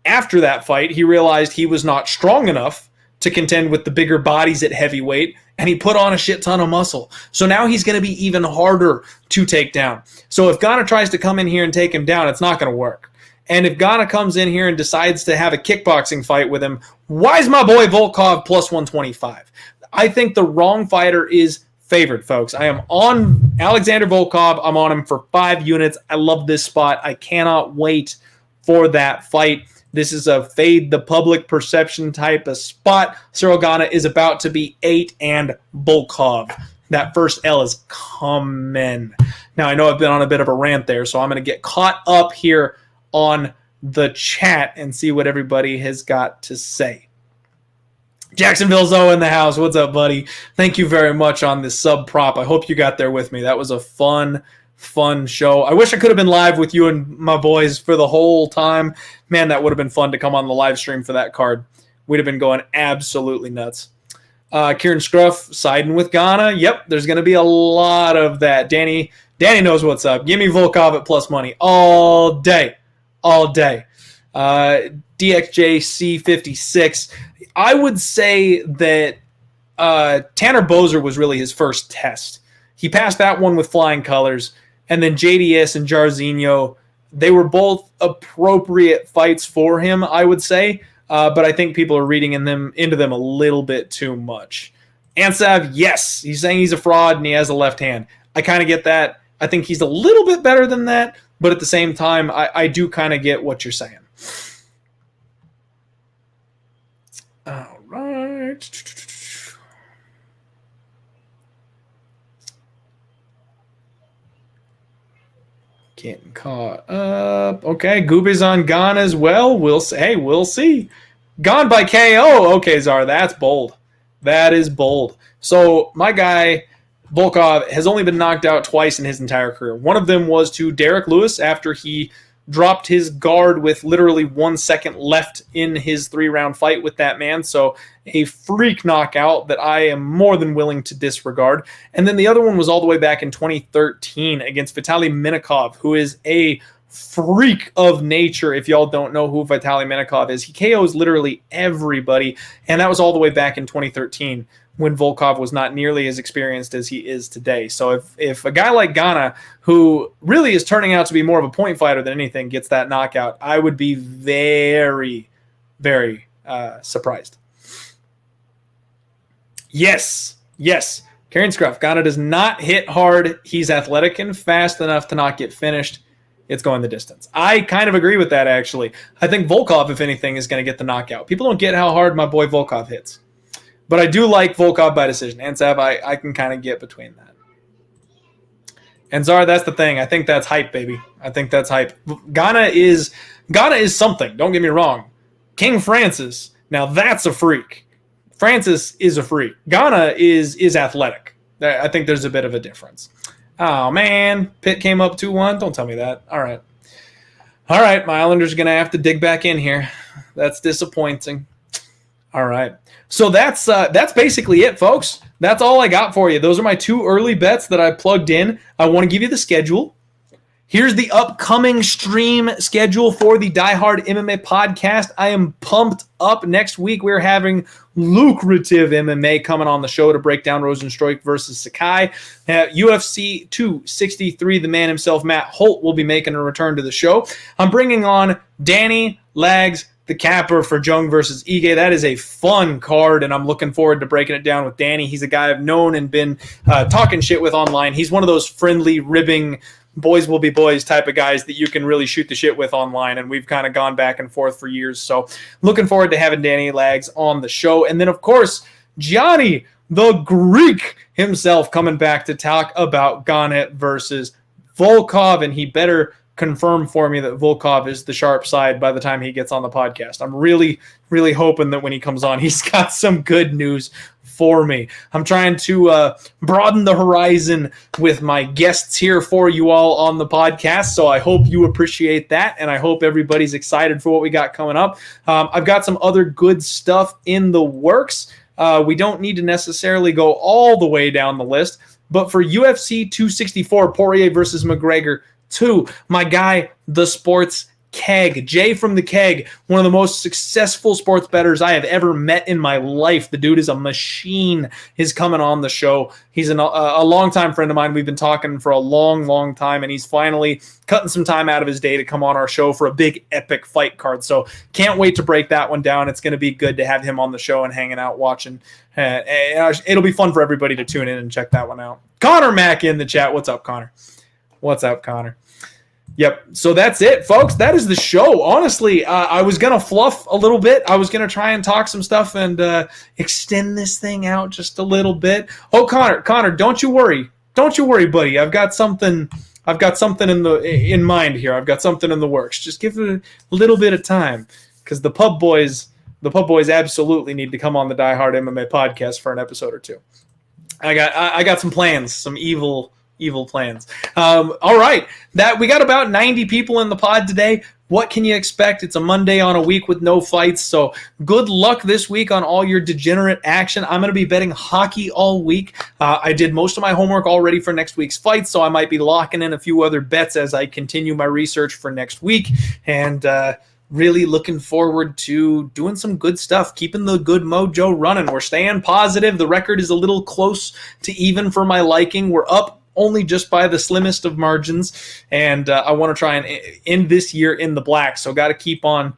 after that fight, he realized he was not strong enough to contend with the bigger bodies at heavyweight, and he put on a shit ton of muscle. So now he's going to be even harder to take down. So if Gane tries to come in here and take him down, it's not going to work. And if Gane comes in here and decides to have a kickboxing fight with him, why is my boy Volkov plus 125? I think the wrong fighter is favored, folks. I am on Alexander Volkov. I'm on him for 5 units. I love this spot. I cannot wait for that fight. This is a fade the public perception type of spot. Cyril Gane is about to be 8 and Volkov. That first L is coming. Now, I know I've been on a bit of a rant there, so I'm going to get caught up here on the chat and see what everybody has got to say. Jacksonville Zoe in the house. What's up, buddy? Thank you very much on this sub prop. I hope you got there with me. That was a fun show. I wish I could have been live with you and my boys for the whole time. Man, that would have been fun to come on the live stream for that card. We'd have been going absolutely nuts. Kieran Scruff siding with Ghana. Yep, there's going to be a lot of that. Danny knows what's up. Give me Volkov at plus money all day. All day. DXJC56. I would say that Tanner Boser was really his first test. He passed that one with flying colors. And then JDS and Jairzinho, they were both appropriate fights for him, I would say. But I think people are reading into them a little bit too much. Ansav, yes, he's saying he's a fraud and he has a left hand. I kind of get that. I think he's a little bit better than that, but at the same time, I do kind of get what you're saying. All right. Getting caught up. Okay, Gooby's on Ghana as well. We'll see. Gone by KO. Okay, Czar, that's bold. That is bold. So my guy Volkov has only been knocked out twice in his entire career. One of them was to Derek Lewis after he dropped his guard with literally 1 second left in his 3-round fight with that man. So a freak knockout that I am more than willing to disregard. And then the other one was all the way back in 2013 against Vitaly Minakov, who is a freak of nature. If y'all don't know who Vitaly Minakov is, he KOs literally everybody. And that was all the way back in 2013 when Volkov was not nearly as experienced as he is today. So if a guy like Ghana, who really is turning out to be more of a point fighter than anything, gets that knockout, I would be very, very surprised. Yes. Kieran Scruff. Ghana does not hit hard. He's athletic and fast enough to not get finished. It's going the distance. I kind of agree with that, actually. I think Volkov, if anything, is going to get the knockout. People don't get how hard my boy Volkov hits. But I do like Volkov by decision. And Sav, I can kind of get between that. And Zara, that's the thing. I think that's hype, baby. I think that's hype. Ghana is something. Don't get me wrong. King Francis, now that's a freak. Francis is a freak. Ghana is athletic. I think there's a bit of a difference. Oh, man. Pitt came up 2-1. Don't tell me that. All right. My Islanders are going to have to dig back in here. That's disappointing. All right. So that's basically it, folks. That's all I got for you. Those are my 2 early bets that I plugged in. I want to give you the schedule. Here's the upcoming stream schedule for the Die Hard MMA podcast. I am pumped up. Next week, we're having lucrative MMA coming on the show to break down Rosenstruik versus Sakai. UFC 263, the man himself, Matt Holt, will be making a return to the show. I'm bringing on Danny Lags, the capper, for Zhong versus Ige. That is a fun card, and I'm looking forward to breaking it down with Danny. He's a guy I've known and been talking shit with online. He's one of those friendly, ribbing, boys will be boys type of guys that you can really shoot the shit with online, and we've kind of gone back and forth for years. So looking forward to having Danny Lags on the show. And then, of course, Gianni, the Greek himself, coming back to talk about Ghana versus Volkov, and he better confirm for me that Volkov is the sharp side by the time he gets on the podcast. I'm really, really hoping that when he comes on, he's got some good news for me. I'm trying to broaden the horizon with my guests here for you all on the podcast, so I hope you appreciate that, and I hope everybody's excited for what we got coming up. I've got some other good stuff in the works. We don't need to necessarily go all the way down the list, but for UFC 264, Poirier versus McGregor 2, my guy, the Sports Keg, Jay from the Keg, one of the most successful sports bettors I have ever met in my life. The dude is a machine. He's coming on the show. He's a longtime friend of mine. We've been talking for a long, long time, and he's finally cutting some time out of his day to come on our show for a big, epic fight card. So can't wait to break that one down. It's going to be good to have him on the show and hanging out watching. It'll be fun for everybody to tune in and check that one out. Connor Mack in the chat. What's up, Connor? What's up, Connor? Yep. So that's it, folks. That is the show. Honestly, I was going to fluff a little bit. I was going to try and talk some stuff and extend this thing out just a little bit. Oh, Connor, don't you worry. Don't you worry, buddy. I've got something in mind here. I've got something in the works. Just give it a little bit of time, because the Pub Boys absolutely need to come on the Die Hard MMA podcast for an episode or two. I got some plans, some evil plans. All right, that we got about 90 people in the pod today. what can you expect? It's a Monday on a week with no fights, so good luck this week on all your degenerate action. I'm going to be betting hockey all week. I did most of my homework already for next week's fights, so I might be locking in a few other bets as I continue my research for next week, and really looking forward to doing some good stuff, keeping the good mojo running. We're staying positive. The record is a little close to even for my liking. We're up only just by the slimmest of margins, and I want to try and end this year in the black. So got to keep on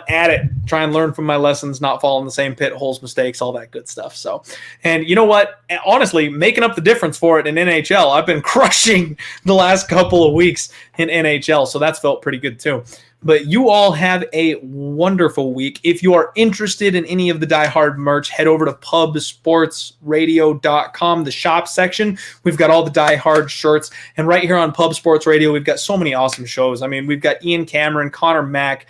at it, try and learn from my lessons, not fall in the same pit holes, mistakes, all that good stuff. So, and you know what? Honestly, making up the difference for it in NHL. I've been crushing the last couple of weeks in NHL, so that's felt pretty good too. But you all have a wonderful week. If you are interested in any of the Die Hard merch, head over to pubsportsradio.com, the shop section. We've got all the Die Hard shirts. And right here on Pub Sports Radio, we've got so many awesome shows. I mean, we've got Ian Cameron, Connor Mack.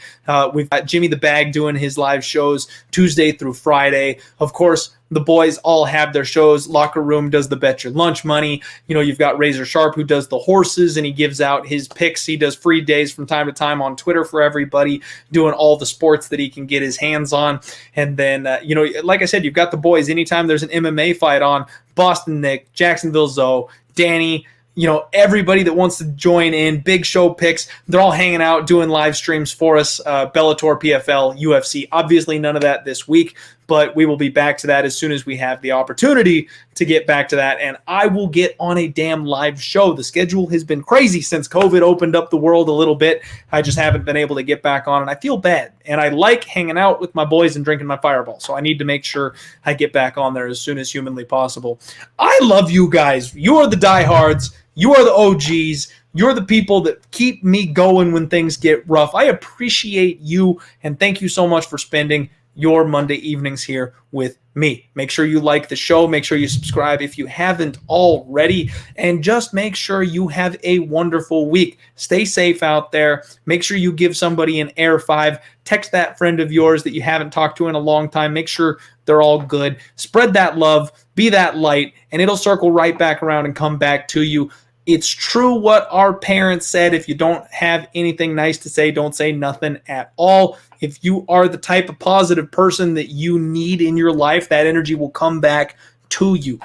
We've got Jimmy the Bag doing his live shows Tuesday through Friday. Of course, the boys all have their shows. Locker Room does the Bet Your Lunch Money. You know, you've got Razor Sharp who does the horses and he gives out his picks. He does free days from time to time on Twitter for everybody, doing all the sports that he can get his hands on. And then, you know, like I said, you've got the boys. Anytime there's an MMA fight on, Boston Nick, Jacksonville Zoe, Danny, you know, everybody that wants to join in, big show picks, they're all hanging out, doing live streams for us, Bellator, PFL, UFC. Obviously, none of that this week, but we will be back to that as soon as we have the opportunity to get back to that, and I will get on a damn live show. The schedule has been crazy since COVID opened up the world a little bit. I just haven't been able to get back on, and I feel bad, and I like hanging out with my boys and drinking my Fireball, so I need to make sure I get back on there as soon as humanly possible. I love you guys. You are the diehards. You are the OGs. You're the people that keep me going when things get rough. I appreciate you, and thank you so much for spending your Monday evenings here with me. Make sure you like the show. Make sure you subscribe if you haven't already, and just make sure you have a wonderful week. Stay safe out there. Make sure you give somebody an Air 5. Text that friend of yours that you haven't talked to in a long time. Make sure they're all good. Spread that love. Be that light, and it'll circle right back around and come back to you. It's true what our parents said. If you don't have anything nice to say, don't say nothing at all. If you are the type of positive person that you need in your life, that energy will come back to you.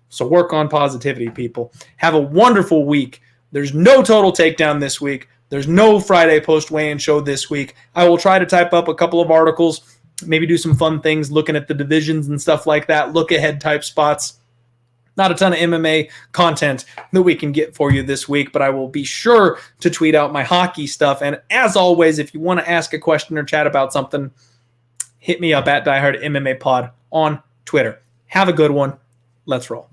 So work on positivity, people. Have a wonderful week. There's no total takedown this week. There's no Friday post weigh-in show this week. I will try to type up a couple of articles, maybe do some fun things, looking at the divisions and stuff like that, look ahead type spots. Not a ton of MMA content that we can get for you this week, but I will be sure to tweet out my hockey stuff. And as always, if you want to ask a question or chat about something, hit me up at DieHardMMA Pod on Twitter. Have a good one. Let's roll.